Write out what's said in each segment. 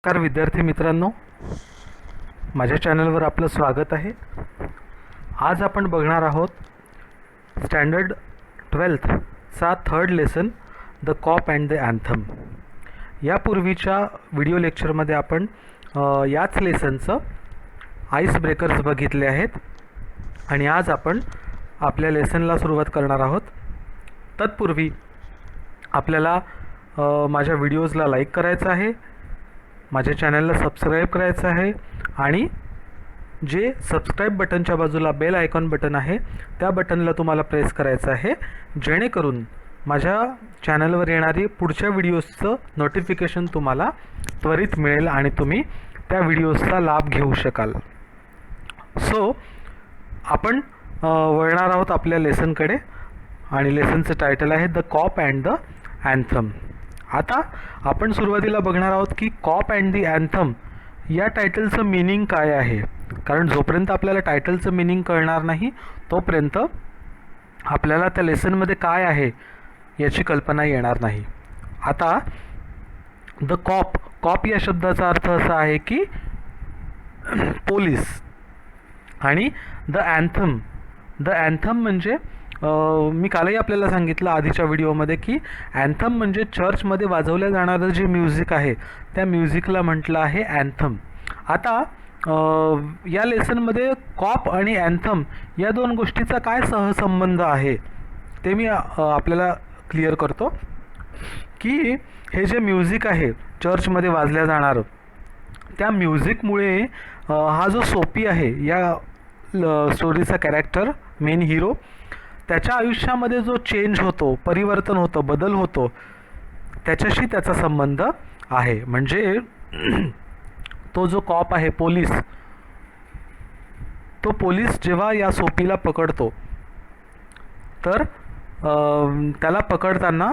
नमस्कार विद्यार्थी मित्रांनो, माझ्या चॅनलवर आपलं स्वागत आहे. आज आपण बघणार आहोत standard 12th third lesson the cop and the anthem. यापूर्वीच्या व्हिडिओ लेक्चरमध्ये आपण याच लेसनचं आईस ब्रेकर्स बघितले आहेत आणि आज आपण आपल्या लेसनला सुरुवात करणार आहोत. तत्पूर्वी आपल्याला माझ्या व्हिडिओजला लाईक करायचं आहे, माझ्या चॅनलला सबस्क्राईब करायचं आहे आणि जे सबस्क्राईब बटनच्या बाजूला बेल आयकॉन बटन आहे त्या बटनला तुम्हाला प्रेस करायचं आहे, जेणेकरून माझ्या चॅनलवर येणारी पुढच्या व्हिडिओजचं नोटिफिकेशन तुम्हाला त्वरित मिळेल आणि तुम्ही त्या व्हिडिओजचा लाभ घेऊ शकाल. सो आपण वळणार आहोत आपल्या लेसनकडे आणि लेसनचं टायटल आहे the cop and the anthem. आता आपण सुरुवातीला बघणार आहोत की कॉप अँड दी अँथम या टायटलचं मीनिंग काय आहे, कारण जोपर्यंत आपल्याला टायटलचं मीनिंग कळणार नाही तोपर्यंत आपल्याला त्या लेसनमध्ये काय आहे याची कल्पना येणार नाही. आता द कॉप या शब्दाचा अर्थ असा आहे की पोलीस आणि द अँथम म्हणजे मी कालही आपल्याला सांगितलं आधीच्या व्हिडिओमध्ये की अँथम म्हणजे चर्चमध्ये वाजवल्या जाणारं जे म्युझिक आहे त्या म्युझिकला म्हटलं आहे अँथम. आता या लेसनमध्ये कॉप आणि अँथम या दोन गोष्टीचा काय सहसंबंध आहे ते मी आपल्याला क्लिअर करतो की हे जे म्युझिक आहे चर्चमध्ये वाजल्या जाणारं त्या म्युझिकमुळे हा जो सोपी आहे या स्टोरीचा कॅरेक्टर मेन हिरो त्याच्या आयुष्यामध्ये जो चेंज होतो, परिवर्तन होतं, बदल होतो त्याच्याशी त्याचा संबंध आहे. म्हणजे तो जो कॉप आहे पोलीस, तो पोलीस जेव्हा या सोपीला पकडतो तर त्याला पकडताना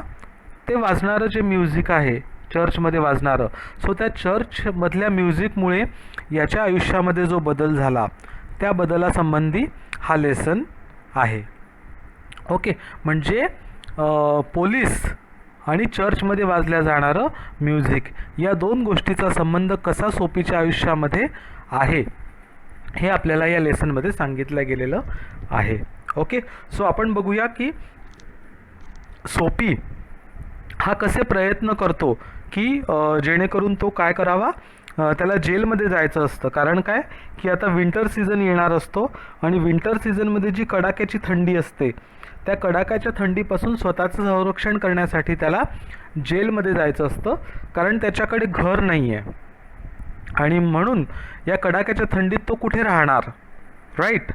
ते वाजणारं जे म्युझिक आहे चर्चमध्ये वाजणारं, सो त्या चर्चमधल्या म्युझिकमुळे याच्या आयुष्यामध्ये जो बदल झाला त्या बदलासंबंधी हा लेसन आहे. ओके, म्हणजे पोलीस आणि चर्चमध्ये वाजल्या जाणारं म्युझिक या दोन गोष्टीचा संबंध कसा सोपीच्या आयुष्यामध्ये आहे हे आपल्याला या लेसनमध्ये सांगितलं गेलेलं आहे. ओके, सो आपण बघूया की सोपी हा कसे प्रयत्न करतो की जेणेकरून तो काय करावा, त्याला जेलमध्ये जायचं असतं. कारण काय की आता विंटर सीझन येणार असतो आणि विंटर सीझनमध्ये जी कडाक्याची थंडी असते त्या कडाक्याच्या थंडीपासून स्वतःचं संरक्षण करण्यासाठी त्याला जेलमध्ये जायचं असतं, कारण त्याच्याकडे घर नाही आहे आणि म्हणून या कडाक्याच्या थंडीत तो कुठे राहणार, राईट.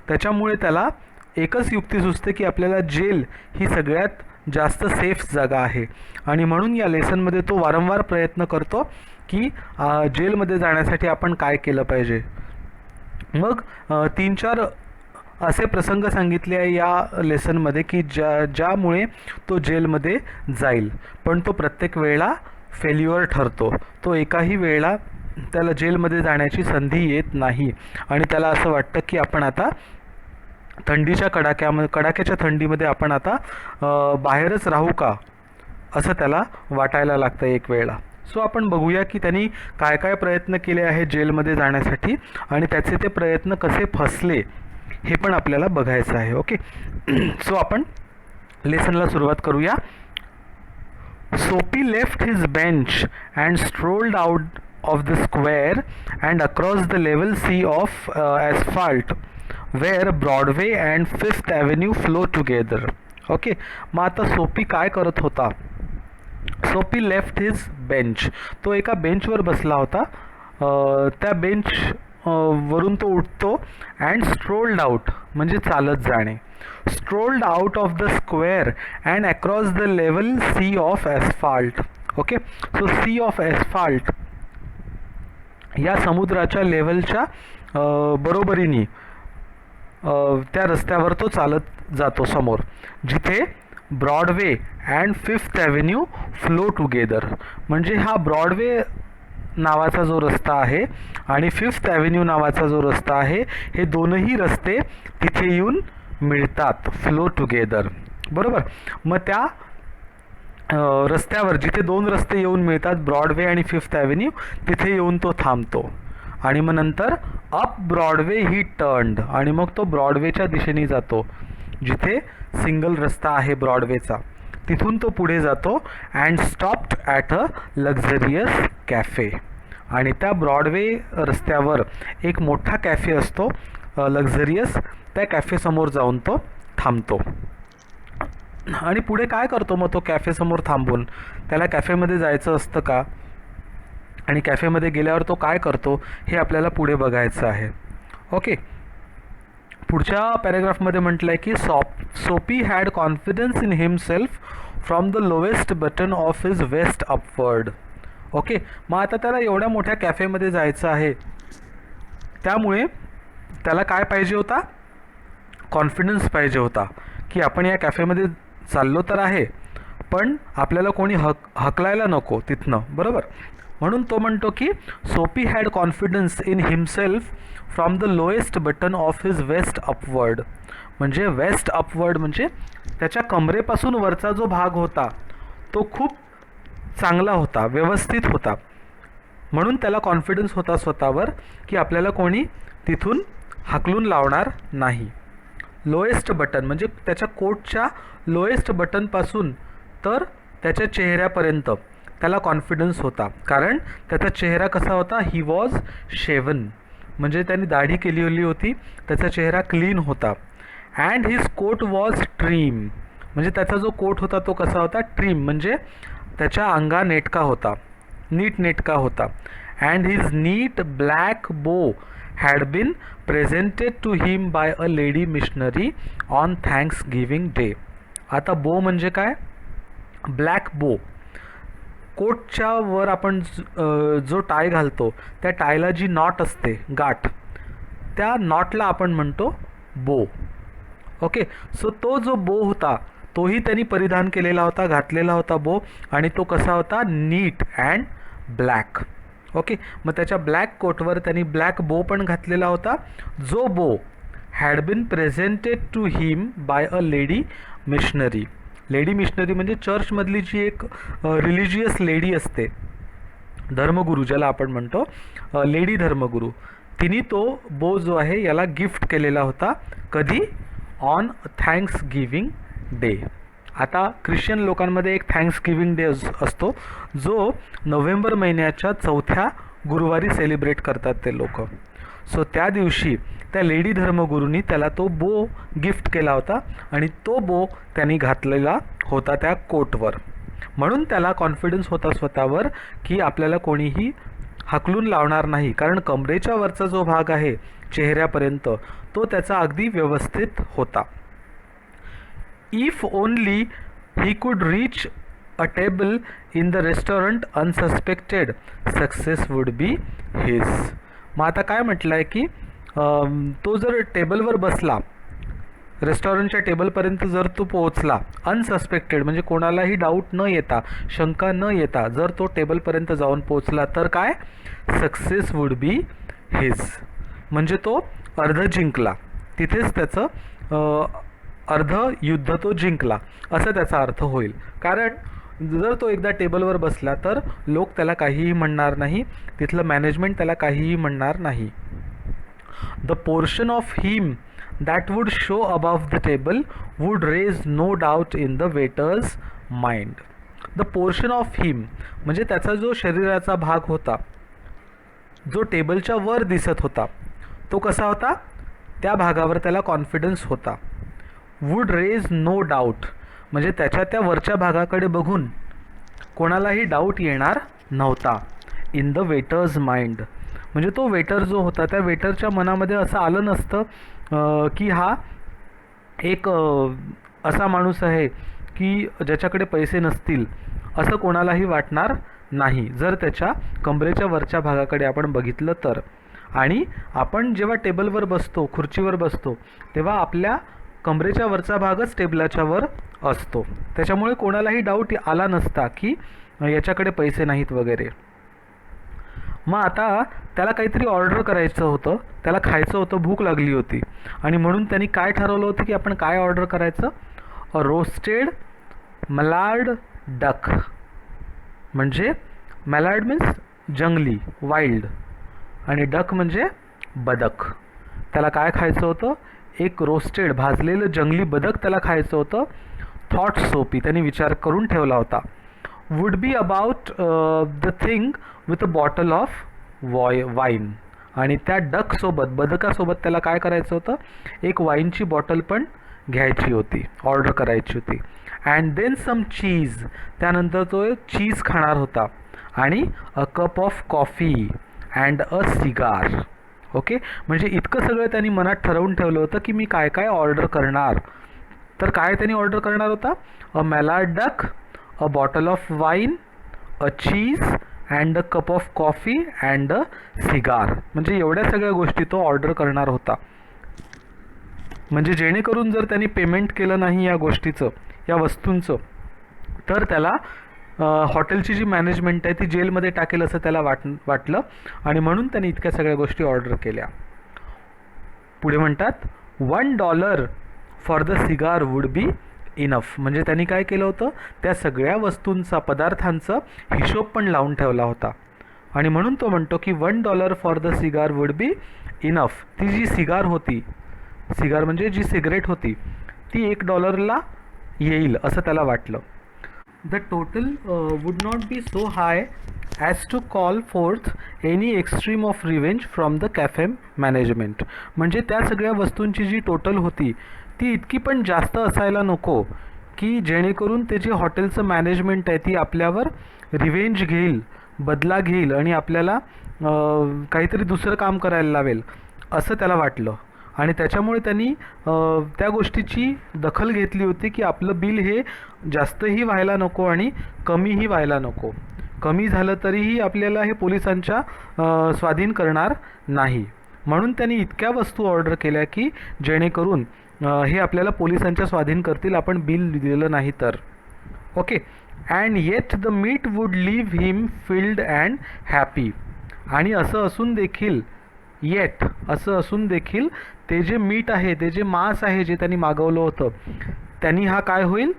त्याच्यामुळे त्याला एकच युक्ती सुचते की आपल्याला जेल ही सगळ्यात जास्त सेफ जागा आहे आणि म्हणून या लेसनमध्ये तो वारंवार प्रयत्न करतो की जेलमध्ये जाण्यासाठी आपण काय केलं पाहिजे. मग 3-4 असे प्रसंग सांगितले आहे या लेसनमध्ये की ज्यामुळे तो जेलमध्ये जाईल, पण तो प्रत्येक वेळेला फेल्युअर ठरतो. तो एकाही वेळेला त्याला जेलमध्ये जाण्याची संधी येत नाही आणि त्याला असं वाटतं की आपण आता थंडीच्या कडाक्याच्या थंडीमध्ये आपण आता बाहेरच राहू का, असं त्याला वाटायला लागतं एक वेळेला. सो आपण बघूया की त्यांनी काय काय प्रयत्न केले आहे जेलमध्ये जाण्यासाठी आणि त्याचे ते प्रयत्न कसे फसले हे पण आपल्याला बघायचं आहे. ओके, सो आपण लेसनला सुरुवात करूया. Soapy left his bench and strolled out of the square and across the level sea of asphalt where Broadway and 5th Avenue flow together. Okay, मग आता सोपी काय करत होता. सोपी लेफ्ट हिज बेंच, तो एका बेंचवर बसला होता. त्या बेंच वरून तो उठतो अँड स्ट्रोल्ड आउट म्हणजे चालत जाणे. Strolled out of the square and across the level sea of asphalt. Okay, so sea of asphalt या समुद्राच्या लेवलच्या बरोबरीने त्या रस्त्यावर तो चालत जातो समोर, जिथे Broadway and 5th Avenue flow together. म्हणजे हा ब्रॉडवे नावाचा जो रस्ता आहे आणि 5th Avenue नावाचा जो रस्ता आहे हे दोनही रस्ते तिथे येऊन मिळतात, फ्लो टुगेदर, बरोबर. मग त्या रस्त्यावर जिथे दोन रस्ते येऊन मिळतात, ब्रॉडवे आणि फिफ्थ ॲव्हेन्यू, तिथे येऊन तो थांबतो. आणि मग नंतर अप ब्रॉडवे ही टर्न्ड, आणि मग तो ब्रॉडवेच्या दिशेने जातो, जिथे सिंगल रस्ता आहे ब्रॉडवेचा. तिथून तो पुढे जातो and stopped at a luxurious cafe. आणि त्या ब्रॉडवे रस्त्यावर एक मोठा कॅफे असतो लक्झरियस. त्या कॅफेसमोर जाऊन तो थांबतो. आणि पुढे काय करतो मग तो कॅफेसमोर थांबून? त्याला कॅफेमध्ये जायचं असतं का, आणि कॅफेमध्ये गेल्यावर तो काय करतो हे आपल्याला पुढे बघायचं आहे. ओके, पुढच्या पॅरेग्राफमध्ये म्हटलं आहे की Soapy had confidence in himself from the lowest button of his vest upward. Okay, मग आता त्याला एवढ्या मोठ्या कॅफेमध्ये जायचं आहे, त्यामुळे त्याला काय पाहिजे होता? कॉन्फिडन्स पाहिजे होता की आपण या कॅफेमध्ये चाललो तर आहे, पण आपल्याला कोणी हकलायला नको तिथनं, बरोबर. म्हणून तो म्हणतो की Soapy had confidence in himself from the lowest button of his vest upward. म्हणजे वेस्ट अपवर्ड म्हणजे त्याच्या कमरेपासून वरचा जो भाग होता तो खूप चांगला होता, व्यवस्थित होता. म्हणून त्याला कॉन्फिडन्स होता स्वतःवर की आपल्याला कोणी तिथून हाकलून लावणार नाही. लोएस्ट बटन म्हणजे त्याच्या कोटच्या लोएस्ट बटनपासून तर त्याच्या चेहऱ्यापर्यंत त्याला कॉन्फिडन्स होता, कारण त्याचा चेहरा कसा होता? ही वॉज शेवन, म्हणजे त्यांनी दाढी केलेली होती, त्याचा चेहरा क्लीन होता. And his coat was trim, म्हणजे त्याचा जो कोट होता तो कसा होता? ट्रीम, म्हणजे त्याच्या अंगा नेटका होता, नीट नेटका होता. अँड हिज नीट ब्लॅक बो had been presented to him by a lady missionary on Thanksgiving Day. आता बो म्हणजे काय? ब्लॅक बो. कोटच्या वर आपण जो टाय घालतो त्या टायला जी नॉट असते, गाठ, त्या नॉटला आपण म्हणतो बो. ओके, सो तो जो बो होता तोही त्यांनी परिधान केलेला होता, घातलेला होता बो, आणि तो कसा होता? नीट अँड ब्लॅक. ओके, मग त्याच्या ब्लॅक कोटवर त्यांनी ब्लॅक बो पण घातलेला होता, जो bow had been presented to him by a lady missionary. Lady missionary म्हणजे चर्चमधली जी एक रिलिजियस लेडी असते, धर्मगुरू ज्याला आपण म्हणतो, लेडी धर्मगुरू, तिने तो बो जो आहे याला गिफ्ट केलेला होता. कधी? On thanks giving day. आता ख्रिश्चन लोकांमध्ये एक थँक्स गिविंग डे असतो, जो नोव्हेंबर महिन्याच्या 4थ्या गुरुवारी सेलिब्रेट करतात ते लोक. सो त्या दिवशी त्या लेडी धर्मगुरूंनी त्याला तो बो गिफ्ट केला होता, आणि तो बो त्यांनी घातलेला होता त्या कोटवर. म्हणून त्याला कॉन्फिडन्स होता स्वतःवर की आपल्याला कोणीही हाकलून लावणार नाही, कारण कमरेच्या वरचा जो भाग आहे चेहऱ्यापर्यंत तो त्याचा अगदी व्यवस्थित होता. If only he could reach a table in the restaurant unsuspected, success would be his. मग आता काय म्हटलं आहे की तो जर टेबलवर बसला, रेस्टॉरंटच्या टेबलपर्यंत जर तो पोहोचला, अनसस्पेक्टेड म्हणजे कोणालाही डाऊट न येता, शंका न येता जर तो टेबलपर्यंत जाऊन पोहोचला, तर काय? सक्सेस वुड बी हिज, म्हणजे तो अर्ध जिंकला. तिथेच त्याचं अर्ध युद्ध तो जिंकला असं त्याचा अर्थ होईल. कारण जर तो एकदा टेबलवर बसला तर लोक त्याला काहीही म्हणणार नाही, तिथलं मॅनेजमेंट त्याला काहीही म्हणणार नाही. The portion of him that would show above the table would raise no doubt in the waiter's mind. The portion of him म्हणजे त्याचा जो शरीराचा भाग होता, जो टेबलच्या वर दिसत होता, तो कसा होता? त्या भागावर त्याला कॉन्फिडन्स होता. वुड रेज नो डाऊट म्हणजे त्याच्या त्या वरच्या भागाकडे बघून कोणालाही डाऊट येणार नव्हता. इन द वेटर्स माइंड म्हणजे तो वेटर जो होता त्या वेटरच्या मनामध्ये असं आलं नसतं की हा एक असा माणूस आहे की ज्याच्याकडे पैसे नसतील, असं कोणालाही वाटणार नाही जर त्याच्या कमरेच्या वरच्या भागाकडे आपण बघितलं तर. आणि आपण जेव्हा टेबलवर बसतो, खुर्चीवर बसतो, तेव्हा आपल्या कमरेच्या वरचा भागच टेबलाच्या वर असतो, त्याच्यामुळे कोणालाही डाऊट आला नसता की याच्याकडे पैसे नाहीत वगैरे. मग आता त्याला काहीतरी ऑर्डर करायचं होतं, त्याला खायचं होतं, भूक लागली होती, आणि म्हणून त्यांनी काय ठरवलं होतं की आपण काय ऑर्डर करायचं? अ रोस्टेड मलार्ड डक. म्हणजे मॅलार्ड मीन्स जंगली, वाईल्ड, आणि डक म्हणजे बदक. त्याला काय खायचं होतं? एक रोस्टेड, भाजलेलं जंगली बदक त्याला खायचं होतं. थॉट सोपी, त्यांनी विचार करून ठेवला होता. Would be about the thing with a bottle of wine. आणि त्या डकसोबत, बदकासोबत त्याला काय करायचं होतं? एक वाईनची बॉटल पण घ्यायची होती, ऑर्डर करायची होती. अँड देन सम चीज, त्यानंतर तो चीज खाणार होता. आणि अ cup of coffee and a cigar. Okay, म्हणजे इतकं सगळं त्यांनी मनात ठरवून ठेवलं होतं की मी काय काय ऑर्डर करणार. तर काय त्यांनी ऑर्डर करणार होता? A mallard duck, a bottle of wine, a cheese and a cup of coffee and a cigar. म्हणजे एवढ्या सगळ्या गोष्टी तो ऑर्डर करणार होता. म्हणजे जेणेकरून जर त्यांनी पेमेंट केलं नाही या गोष्टीचं, या वस्तूंचं, तर त्याला हॉटेलची जी मॅनेजमेंट आहे ती जेलमध्ये टाकेल असं त्याला वाटलं. आणि म्हणून त्यांनी इतक्या सगळ्या गोष्टी ऑर्डर केल्या. पुढे म्हणतात $1 for the cigar would be enough. म्हणजे त्यांनी काय केलं होतं? त्या सगळ्या वस्तूंचा, पदार्थांचा हिशोब पण लावून ठेवला होता. आणि म्हणून तो म्हणतो की $1 for the cigar would be enough. ती जी सिगार होती, सिगार म्हणजे जी सिगरेट होती, ती $1 येईल असं त्याला वाटलं. The total would not be so high as to call forth any extreme of revenge from the cafe management. म्हणजे त्या सगळ्या वस्तूंची जी टोटल होती ती इतकी पण जास्त असायला नको की जेणेकरून ते जे हॉटेलचं मॅनेजमेंट आहे ती आपल्यावर रिवेंज घेईल, बदला घेईल आणि आपल्याला काहीतरी दुसरं काम करायला लावेल असं त्याला वाटलं. आणि त्याच्यामुळे त्यांनी त्या गोष्टीची दखल घेतली होती की आपलं बिल हे जास्तही व्हायला नको आणि कमीही व्हायला नको. कमी झालं तरीही आपल्याला हे पोलिसांच्या स्वाधीन करणार नाही. म्हणून त्यांनी इतक्या वस्तू ऑर्डर केल्या की जेणेकरून हे आपल्याला पोलिसांच्या स्वाधीन करतील आपण बिल दिलं नाही तर. Okay. And yet the meat would leave him filled and happy. आणि असं असून देखील, येट असं असून देखील ते जे मीट आहे, ते जे मांस आहे जे त्यांनी मागवलं होतं, त्यांनी हा काय होईल?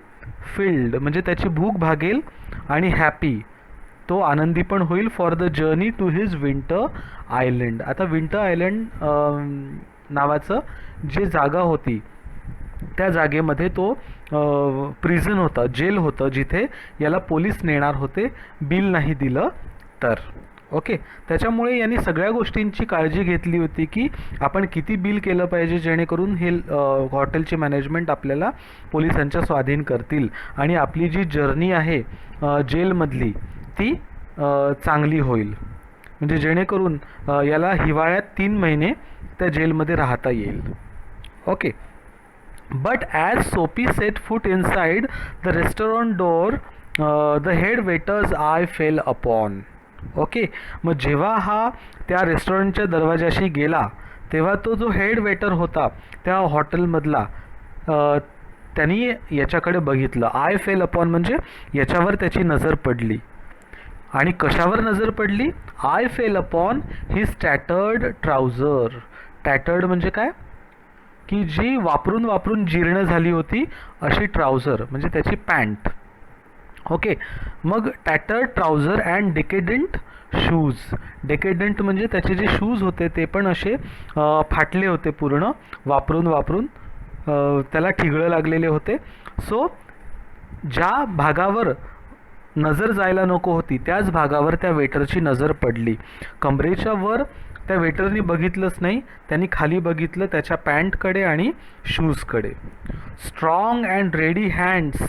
फिल्ड. म्हणजे त्याची भूक भागेल आणि हॅपी, तो आनंदी पण होईल. For the journey to his winter island. आता विंटर आयलंड नावाचं जे जागा होती त्या जागेमध्ये तो प्रिझन होता, जेल होतं, जिथे याला पोलीस नेणार होते बिल नाही दिलं तर. ओके. त्याच्यामुळे यांनी सगळ्या गोष्टींची काळजी घेतली होती की आपण किती बिल केलं पाहिजे जेणेकरून हे हॉटेलचे मॅनेजमेंट आपल्याला पोलिसांच्या स्वाधीन करतील आणि आपली जी जर्नी आहे जेलमधली ती चांगली होईल. म्हणजे जेणेकरून याला हिवाळ्यात 3 महिने त्या जेलमध्ये राहता येईल. ओके. बट ॲज सोपी set foot inside the restaurant door the head waiters I fell upon. Okay. मग जेव्हा हा त्या रेस्टॉरंटच्या दरवाजाशी गेला तेव्हा तो जो हेड वेटर होता त्या हॉटेलमधला त्यांनी याच्याकडे बघितलं. आय फेल अपॉन म्हणजे याच्यावर त्याची नजर पडली. आणि कशावर नजर पडली? I fell upon his tattered trouser. Tattered म्हणजे काय? की जी वापरून वापरून जीर्ण झाली होती अशी ट्राउझर, म्हणजे त्याची पॅन्ट. ओके. मग टॅटर्ड ट्राउझर अँड डिकेडंट शूज. डिकेडंट म्हणजे त्याचे जे शूज होते ते पण असे फाटले होते, पूर्ण वापरून वापरून त्याला ठिगळं लागलेले होते. सो ज्या भागावर नजर जायला नको होती त्याच भागावर त्या वेटरची नजर पडली. कमरेच्या वर त्या वेटरनी बघितलंच नाही, त्यांनी खाली बघितलं त्याच्या पॅन्टकडे आणि शूजकडे. Strong and ready hands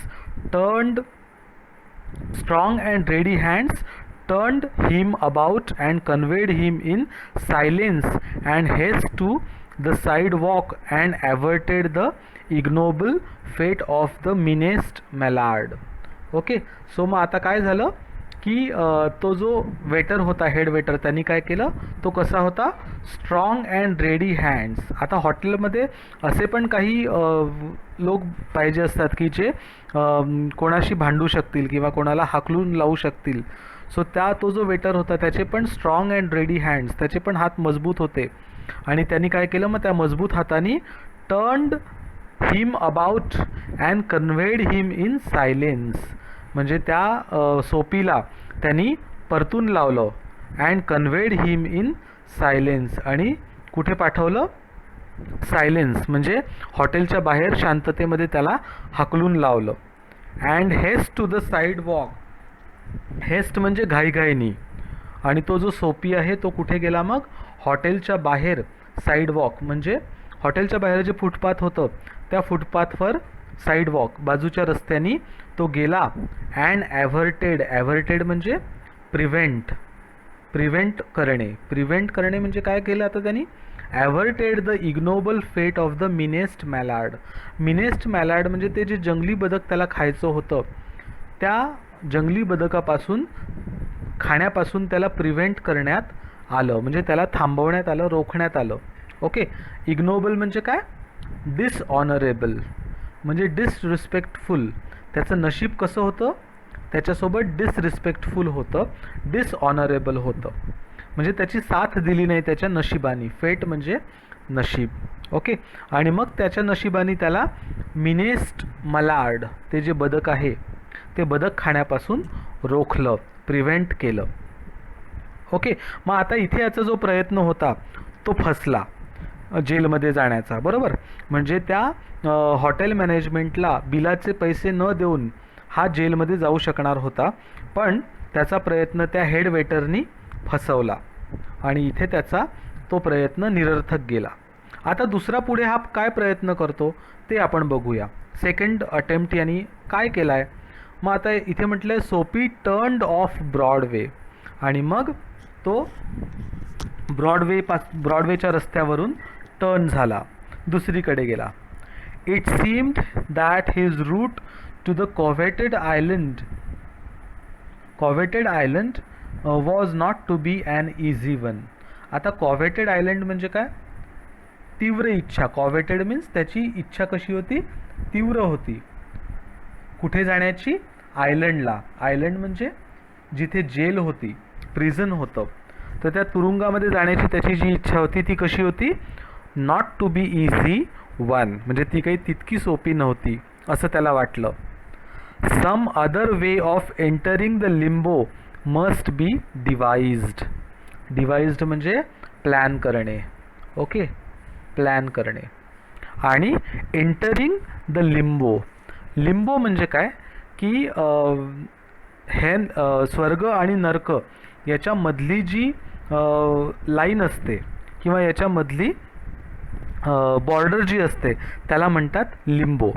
turned him about and conveyed him in silence and haste to the sidewalk and averted the ignoble fate of the meanest Mallard. Okay. So मग आता काय झालं की तो जो वेटर होता, हेड वेटर, त्यांनी काय केलं? तो कसा होता? Strong and ready hands. आता हॉटेलमध्ये असे पण काही लोक पाहिजे असतात की जे कोणाशी भांडू शकतील किंवा कोणाला हाकलून लावू शकतील. सो तो जो वेटर होता त्याचे पण स्ट्रॉंग अँड रेडी हँड्स, त्याचे पण हात मजबूत होते. आणि त्यांनी काय केलं? मग त्या मजबूत हाताने turned him about and conveyed him in silence. म्हणजे त्या सोपीला त्यांनी परतून लावलं. And conveyed him in silence, आणि कुठे पाठवलं? सायलेन्स म्हणजे हॉटेलच्या बाहेर शांततेमध्ये त्याला हाकलून लावलं. And haste to the sidewalk, haste म्हणजे घाईघाईनी, आणि तो जो सोपी आहे तो कुठे गेला मग? हॉटेलच्या बाहेर. साईडवॉक म्हणजे हॉटेलच्या बाहेर जे फुटपाथ होतं त्या फुटपाथवर साईडवॉक बाजूच्या रस्त्यानी तो गेला. अँड ॲव्हर्टेड, ॲव्हर्टेड म्हणजे प्रिव्हेंट, प्रिव्हेंट करणे. प्रिव्हेंट करणे म्हणजे काय केलं आता त्यांनी? ॲव्हर्टेड द इग्नोबल फेट ऑफ द मिनेस्ट मॅलार्ड. मिनेस्ट मॅलार्ड म्हणजे ते जे जंगली बदक त्याला खायचं होतं, त्या जंगली बदकापासून खाण्यापासून त्याला प्रिव्हेंट करण्यात आलं, म्हणजे त्याला थांबवण्यात आलं, रोखण्यात आलं. ओके. इग्नोबल म्हणजे काय? डिसऑनरेबल म्हणजे डिसरिस्पेक्टफुल. त्याचं नशीब कसं होतं? त्याच्यासोबत डिसरिस्पेक्टफुल होतं, डिसऑनरेबल होतं, म्हणजे त्याची साथ दिली नाही त्याच्या नशिबानी. फेट म्हणजे नशीब. ओके. आणि मग त्याच्या नशिबानी त्याला मिनेस्ट मलार्ड, ते जे बदक आहे ते बदक खाण्यापासून रोखलं, प्रिव्हेंट केलं. ओके. मग आता इथे याचा जो प्रयत्न होता तो फसला जेलमध्ये जाण्याचा, बरोबर. म्हणजे त्या हॉटेल मॅनेजमेंटला बिलाचे पैसे न देऊन हा जेलमध्ये जाऊ शकणार होता, पण त्याचा प्रयत्न त्या हेड वेटरनी फसवला आणि इथे त्याचा तो प्रयत्न निरर्थक गेला. आता दुसरा पुढे हा काय प्रयत्न करतो ते आपण बघूया. सेकंड अटेम्प्ट यांनी काय केला आहे? मग आता इथे म्हटलं आहे सोपी टर्न्ड ऑफ ब्रॉडवे, आणि मग तो ब्रॉडवेच्या रस्त्यावरून टर्न झाला, दुसरीकडे गेला. It seemed that his route to the coveted island was not to be an easy one. आता कॉव्हेटेड आयलंड म्हणजे काय? तीव्र इच्छा. कॉव्हेटेड मीन्स त्याची इच्छा कशी होती? तीव्र होती. कुठे जाण्याची? आयलंडला. आयलंड म्हणजे जिथे जेल होती, प्रिझन होतं, तर त्या तुरुंगामध्ये जाण्याची त्याची जी इच्छा होती ती कशी होती? Not to be easy one, म्हणजे ती काही तितकी सोपी नव्हती असं त्याला वाटलं. Some other way of entering the limbo must be devised. Devised म्हणजे प्लॅन करणे. ओके. प्लॅन करणे. आणि एंटरिंग द लिंबो, लिंबो म्हणजे काय की हे स्वर्ग आणि नर्क याच्यामधली जी लाईन असते किंवा याच्यामधली बॉर्डर जी असते त्याला म्हणतात लिंबो.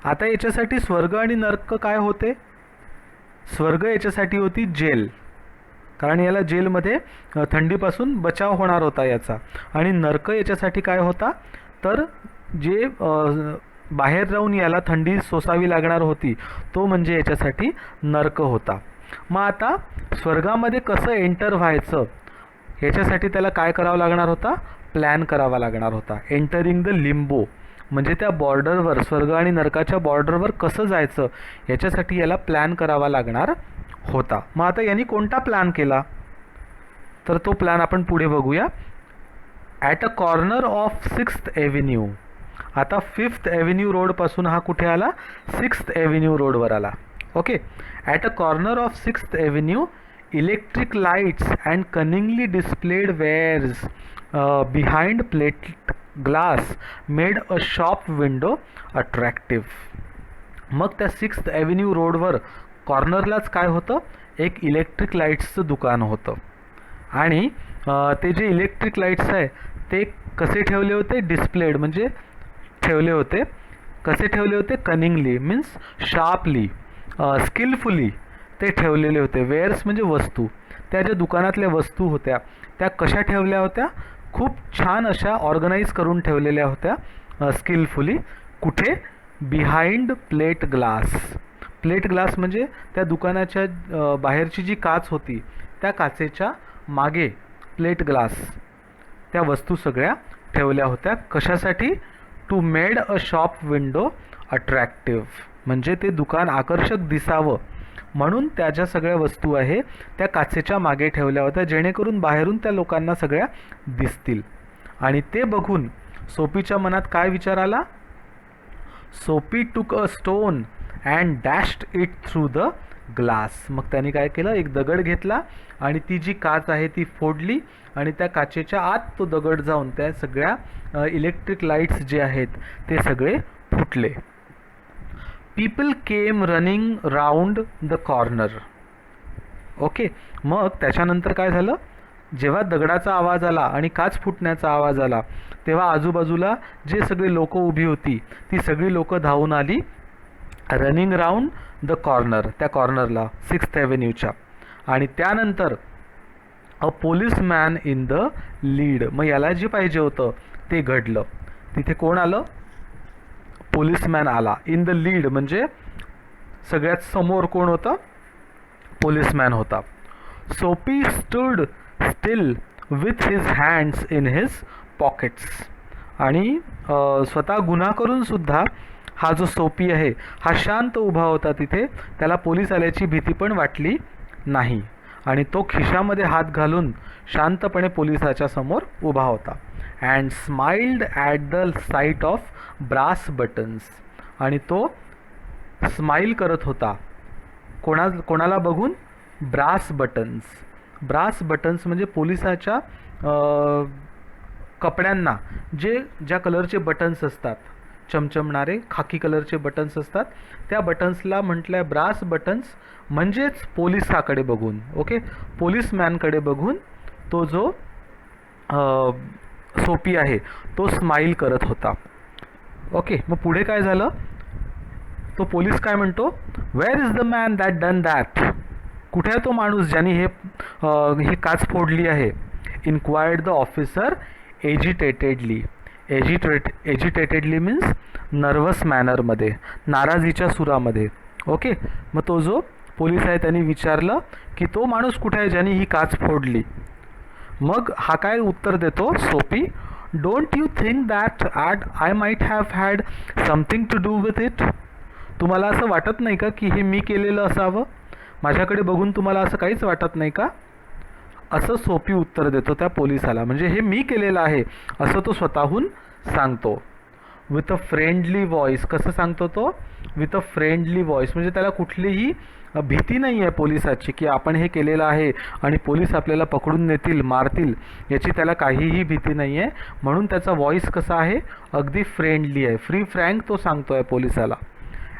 आता याच्यासाठी स्वर्ग आणि नर्क काय होते? स्वर्ग याच्यासाठी होती जेल, कारण याला जेलमध्ये थंडीपासून बचाव होणार होता याचा. आणि नर्क याच्यासाठी काय होता? तर जे बाहेर राहून याला थंडी सोसावी लागणार होती तो म्हणजे याच्यासाठी नर्क होता. मग आता स्वर्गामध्ये कसं एंटर व्हायचं याच्यासाठी त्याला काय करावं लागणार होता? प्लॅन करावा लागणार होता. एंटरिंग द लिंबो म्हणजे त्या बॉर्डरवर, स्वर्ग आणि नरकाच्या बॉर्डरवर कसं जायचं याच्यासाठी याला प्लॅन करावा लागणार होता. मग आता यांनी कोणता प्लॅन केला? तर तो प्लॅन आपण पुढे बघूया. At a corner of 6th avenue. आता 5th एव्हेन्यू रोडपासून हा कुठे आला? 6th एव्हेन्यू रोडवर आला. Okay. At a corner of 6th avenue electric lights and cunningly displayed wears behind plate glass made a shop window attractive. मग त्या 6th avenue रोडवर कॉर्नरलाच काय होतं? एक इलेक्ट्रिक लाईट्सचं दुकान होतं. आणि ते जे इलेक्ट्रिक लाईट्स आहे ते कसे ठेवले होते? डिस्प्लेड म्हणजे ठेवले होते. कसे ठेवले होते? कनिंगली मीन्स शार्पली, स्किलफुली ते ठेवलेले होते. वेअर्स म्हणजे वस्तू. त्या ज्या दुकानातल्या वस्तू होत्या त्या कशा ठेवल्या होत्या? खूप छान अशा ऑर्गनाईज करून ठेवलेल्या होत्या स्किलफुली. कुठे? Behind plate glass. Plate glass म्हणजे त्या दुकानाच्या बाहेरची जी काच होती त्या काचेच्या मागे प्लेट ग्लास त्या वस्तू सगळ्या ठेवल्या होत्या. कशासाठी? To made a shop window attractive म्हणजे ते दुकान आकर्षक दिसावं म्हणून त्या ज्या सगळ्या वस्तू आहे त्या काचेच्या मागे ठेवल्या होत्या जेणेकरून बाहेरून त्या लोकांना सगळ्या दिसतील. आणि ते बघून सोपीच्या मनात काय विचार आला? Soapy took a stone and dashed it through the glass. मग त्याने काय केलं, एक दगड घेतला आणि ती जी काच आहे ती फोडली आणि त्या काचेच्या आत तो दगड जाऊन त्या सगळ्या इलेक्ट्रिक लाईट्स जे आहेत ते सगळे फुटले. People came running round the corner. Okay, मग त्याच्यानंतर काय झालं, जेव्हा दगडाचा आवाज आला आणि काच फुटण्याचा आवाज आला तेव्हा आजूबाजूला जे सगळे लोक उभी होती ती सगळी लोक धावून आली रनिंग राऊंड द कॉर्नर, त्या कॉर्नरला 6th Avenueच्या. आणि त्यानंतर a policeman in the lead. मग याला जे पाहिजे होतं ते घडलं. तिथे कोण आलं, पोलिसमॅन आला. इन द लीड म्हणजे सगळ्यात समोर कोण होतं, पोलिसमॅन होता. सोपी stood still with his hands in his pockets. आणि स्वतः गुन्हा करून सुद्धा हा जो सोपी आहे हा शांत उभा होता तिथे. त्याला पोलीस आल्याची भीती पण वाटली नाही आणि तो खिशामध्ये हात घालून शांतपणे पोलिसाच्या समोर उभा होता. And smiled at the sight of brass buttons. आणि तो स्माईल करत होता कोणाला बघून, ब्रास बटन्स. ब्रास बटन्स म्हणजे पोलिसाच्या कपड्यांना ज्या कलरचे बटन्स असतात, चमचमणारे खाकी कलरचे बटन्स असतात, त्या बटन्सला म्हटलं ब्रास बटन्स. म्हणजेच पोलिसाकडे बघून, ओके, पोलिसमॅनकडे बघून तो जो सोपी आहे तो स्माईल करत होता. ओके, मग पुढे काय झालं, तो पोलीस काय म्हणतो, where is the man that done that. कुठे आहे तो माणूस ज्याने ही काच फोडली आहे. Inquired the officer agitatedly. Agitatedly means nervous मॅनरमध्ये, नाराजीच्या सुरामध्ये. ओके, मग तो जो पोलीस आहे त्यांनी विचारलं की तो माणूस कुठे आहे ज्याने ही काच फोडली. मग हा काय उत्तर देतो Soapy, don't you think that I might have had something to do with it. तुम्हाला असं वाटत नाही का की हे मी केलेलं असावं, माझ्याकडे बघून तुम्हाला असं काहीच वाटत नाही का, असं सोपी उत्तर देतो त्या पोलिसाला. म्हणजे हे मी केलेलं आहे असं तो स्वतःहून सांगतो. With a friendly voice. कसं सांगतो तो, विथ अ फ्रेंडली व्हॉइस. म्हणजे त्याला कुठलीही भीती नाही आहे पोलिसाची की आपण हे केलेलं आहे आणि पोलीस आपल्याला पकडून नेतील, मारतील, याची त्याला काहीही भीती नाही आहे. म्हणून त्याचा व्हॉइस कसा आहे, अगदी फ्रेंडली आहे, फ्री फ्रँक तो सांगतो आहे पोलिसाला.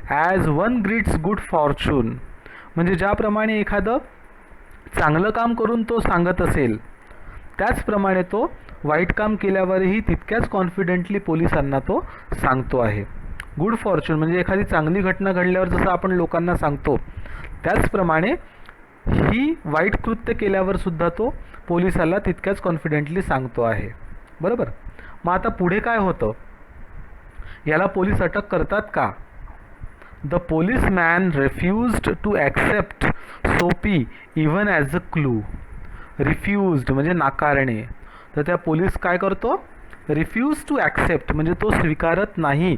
As one greets good fortune. म्हणजे ज्याप्रमाणे एखादं चांगलं काम करून तो सांगत असेल त्याचप्रमाणे तो वाईट काम केल्यावरही तितक्याच कॉन्फिडेंटली पोलिसांना तो सांगतो आहे. गुड फॉर्च्यून म्हणजे एखादी चांगली घटना घडल्यावर जसं आपण लोकांना सांगतो त्याचप्रमाणे ही वाईट कृत्य केल्यावर सुद्धा तो पोलिसाला तितक्याच कॉन्फिडेंटली सांगतो आहे. बरोबर. मग आता पुढे काय होतं, याला पोलीस अटक करतात का. द पोलिसमॅन रिफ्युज्ड टू ॲक्सेप्ट सोपी इवन ॲज अ क्लू. रिफ्युज्ड म्हणजे नाकारणे. तर त्या पोलीस काय करतो, रिफ्यूज टू ॲक्सेप्ट म्हणजे तो स्वीकारत नाही.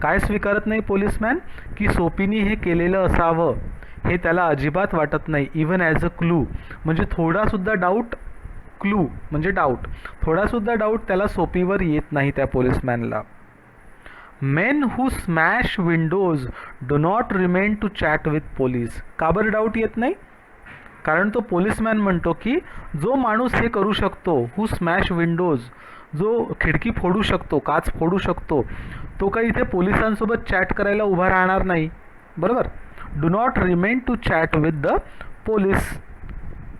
काय स्वीकारत नाही पोलिसमॅन, की सोपीनी हे केलेलं असावं हे त्याला अजिबात वाटत नाही. इवन ॲज अ क्लू म्हणजे थोडासुद्धा डाऊट, क्लू म्हणजे डाऊट, थोडासुद्धा डाऊट त्याला सोपीवर येत नाही त्या पोलिसमॅनला. Men who smash windows do not remain to chat with police. का बरं डाऊट येत नाही, कारण तो पोलिसमॅन म्हणतो की जो माणूस हे करू शकतो, हू स्मॅश विंडोज, जो खिडकी फोडू शकतो, काच फोडू शकतो, तो काही इथे पोलिसांसोबत चॅट करायला उभा राहणार नाही. बरोबर. Do not remain to chat with the police.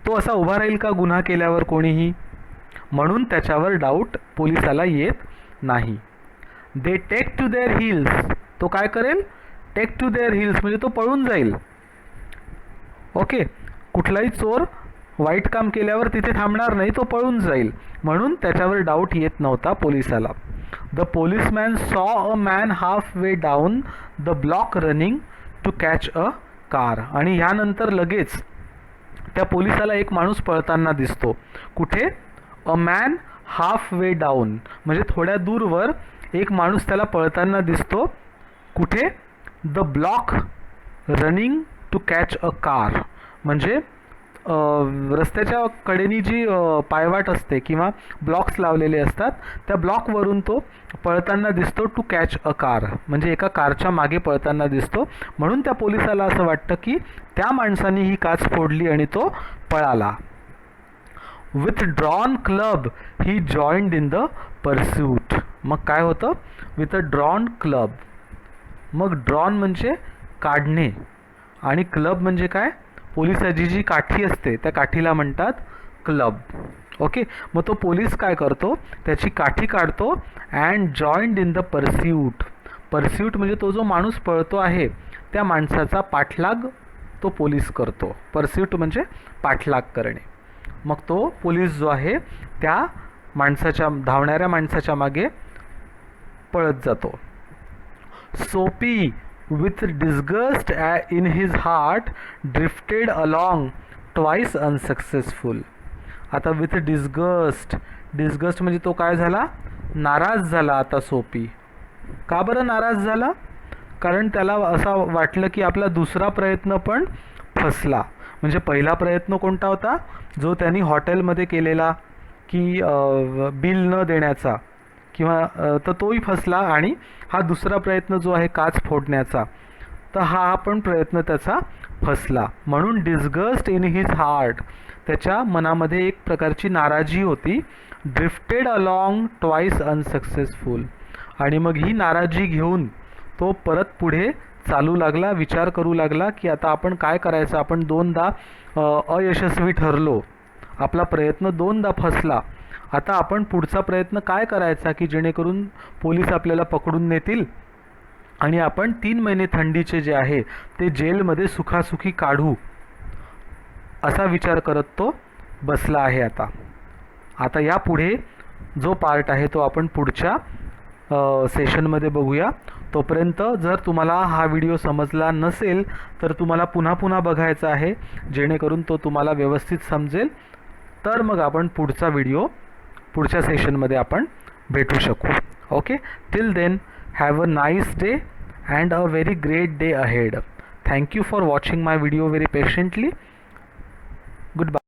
तो असा उभा राहील का गुन्हा केल्यावर कोणीही, म्हणून त्याच्यावर डाऊट पोलिसाला येत नाही. They take to their heels. तो काय करेल, टेक टू देअर हिल्स म्हणजे तो पळून जाईल. ओके, कुठलाही चोर वाईट काम केल्यावर तिथे थांबणार नाही, तो पळून जाईल, म्हणून त्याच्यावर डाऊट येत नव्हता पोलिसाला. The policeman saw a man half way down the block running to catch a car. आणि ह्यानंतर लगेच त्या पोलिसाला एक माणूस पळताना दिसतो. कुठे, a man half way down म्हणजे थोड्या दूरवर एक माणूस त्याला पळताना दिसतो. कुठे, the block running to catch a car म्हणजे रस्त्याच्या कडेनी जी पायवाट असते किंवा ब्लॉक्स लावलेले असतात, त्या ब्लॉकवरून तो पळताना दिसतो टू कॅच अ कार, म्हणजे एका कारच्या मागे पळताना दिसतो. म्हणून त्या पोलिसाला असं वाटतं की त्या माणसाने ही काच फोडली आणि तो पळाला. With drawn club he joined in the pursuit. मग काय होतं? With a drawn club. मग ड्रॉन म्हणजे काढणे आणि क्लब म्हणजे काय? पोलिसाची जी काठी असते त्या काठीला म्हणतात क्लब. ओके, मग तो पोलीस काय करतो? त्याची काठी काढतो and joined in the pursuit. Pursuit म्हणजे तो जो माणूस पळतो आहे त्या माणसाचा पाठलाग तो पोलीस करतो. परस्यूट म्हणजे पाठलाग करणे. मग तो पोलीस जो आहे त्या माणसाच्या, धावणाऱ्या माणसाच्या मागे पळत जातो. सोपी with disgust in his heart drifted along twice unsuccessful. आता with disgust म्हणजे तो काय झाला? नाराज झाला. आता सोपी का बरं नाराज झाला? कारण त्याला असं वाटलं की आपला दुसरा प्रयत्न पण फसला. म्हणजे पहिला प्रयत्न कोणता होता? जो त्यांनी हॉटेलमध्ये केलेला की बिल न देण्याचा किंवा तर तोही फसला. आणि हा दुसरा प्रयत्न जो आहे काच फोडण्याचा, तर हा पण प्रयत्न त्याचा फसला. म्हणून डिस्गस्ट इन हिज हार्ट, त्याच्या मनामध्ये एक प्रकारची नाराजी होती. Drifted along twice unsuccessful. आणि मग ही नाराजी घेऊन तो परत पुढे चालू लागला, विचार करू लागला की आता आपण काय करायचं. आपण दोनदा अयशस्वी ठरलो, आपला प्रयत्न दोनदा फसला. आता आपण पुढचा प्रयत्न काय करायचा की जेणेकरून पोलीस आपल्याला पकडून नेतील आणि आपण 3 महिने थंडीचे जे आहे ते जेलमध्ये सुखासुखी काढू, असा विचार करत तो बसला आहे. आता यापुढे जो पार्ट आहे तो आपण पुढच्या सेशनमध्ये बघूया. तोपर्यंत जर तुम्हाला हा व्हिडिओ समजला नसेल तर तुम्हाला पुन्हा बघायचा आहे, जेणेकरून तो तुम्हाला व्यवस्थित समजेल. तर मग आपण पुढचा व्हिडिओ पुढच्या सेशनमध्ये आपण भेटू शकू. Okay, till then have a nice day and a very great day ahead. Thank you for watching my video very patiently. Goodbye.